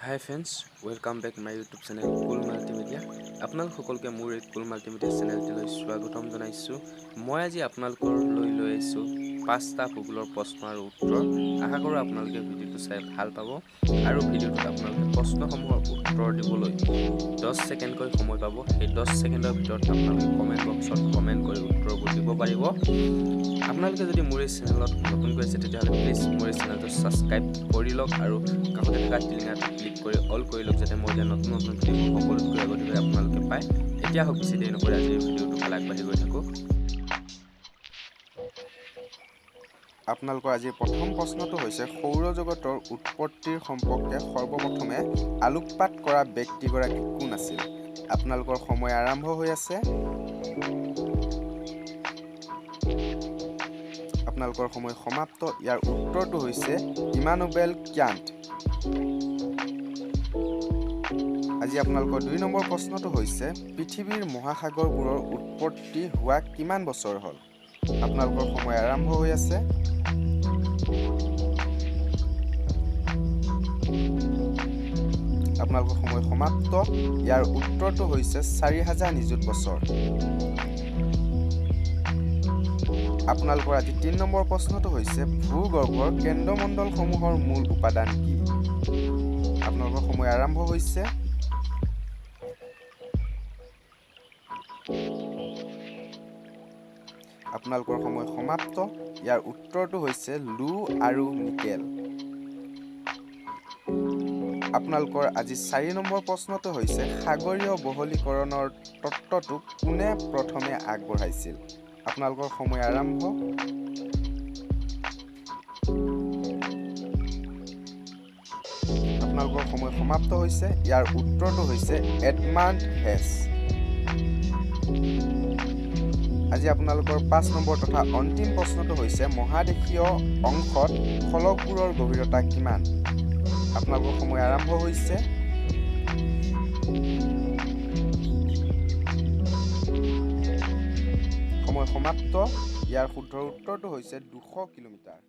Hi friends, welcome back my YouTube channel Cool Multimedia. আপোনালোক সকলোকে মোৰ এই Cool Multimedia চেনেলটিলৈ স্বাগতম জনাইছো। মই আজি আপোনালোকৰ লৈ আহিছো 5টা ভূগোলৰ প্ৰশ্ন আৰু উত্তৰ। আশা কৰো আপোনালোকে ভিডিঅটো চাই ভাল পাব আৰু ভিডিঅটোত আপোনালোকে প্ৰশ্নসমূহৰ উত্তৰ দিবলৈ 10 সেকেন্ডকৈ সময় পাব। এই 10 সেকেন্ডৰ ভিতৰত আপোনালোকে কমেন্ট বক্সত কমেন্ট কৰি উত্তৰবোৰ দিব পাৰিব। আপোনালোকে যদি মোৰ এই চেনেলত নতুনকৈ আছে তেতিয়াহ'লে প্লিজ মোৰ এই চেনেলটো সাবস্ক্ৰাইব কৰি লওক আৰু কাষতে থকা টিলিঙাটো ক্লিক কৰি অল কৰি লওক যাতে মই নতুন নতুন ভিডিঅ' সকলোতকৈ আগতে আপোনালোকে পায়। এতিয়া হওক বেছি দেৰি নকৰি আজি ভিডিঅ'টো ভাল আগবাঢ়ি গৈ থাকোঁ। আপোনালোকৰ আজিৰ প্ৰথম প্ৰশ্নটো হৈছে সৌৰজগতৰ উৎপত্তিৰ সম্পৰ্কে সৰ্বপ্ৰথমে আলোকপাত কৰা ব্যক্তিগৰাকী কোন আছিল? আপোনালোকৰ সময় আৰম্ভ হৈ আছে। আপোনালোকৰ সময় সমাপ্ত। ইয়াৰ উত্তৰটো হৈছে ইমানুৱেল কাণ্ট। আজি আপোনালোকৰ 2 নম্বৰ প্ৰশ্নটো হৈছে পৃথিৱীৰ মহাসাগৰবোৰৰ উৎপত্তি হোৱা কিমান বছৰ হ'ল? আপোনালোকৰ সময় আৰম্ভ হৈ আছে। আপোনালোকৰ সময় সমাপ্ত। ইয়াৰ উত্তৰটো হৈছে 4000 নিযুত বছৰ। আপোনালোকৰ আজি 3 নম্বৰ প্ৰশ্নটো হৈছে ভূগৰ্ভৰ কেন্দ্ৰমণ্ডলসমূহৰ মূল উপাদান কি? আপোনালোকৰ সময় আৰম্ভ হৈছে। আপোনালোকৰ সময় সমাপ্ত। ইয়াৰ উত্তৰটো হৈছে লু আৰু নিকেল। আপোনালোকৰ আজি 4 নম্বৰ প্ৰশ্নটো হৈছে সাগৰীয় বহলীকৰণৰ তত্ত্বটো কোনে প্ৰথমে আগবঢ়াইছিল? আপোনালোকৰ সময় আৰম্ভ। আপোনালোকৰ সময় সমাপ্ত হৈছে। ইয়াৰ উত্তৰটো হৈছে এডমাণ্ড হেছ। আজি আপোনালোকৰ 5 নম্বৰ তথা অন্তিম প্ৰশ্নটো হৈছে মহাদেশীয় অংশত ফলকবোৰৰ গভীৰতা কিমান? আপোনালোকৰ সময় আৰম্ভ হৈছে। সময় সমাপ্ত। ইয়াৰ শুদ্ধ উত্তৰটো হৈছে 200 কিলোমিটাৰ।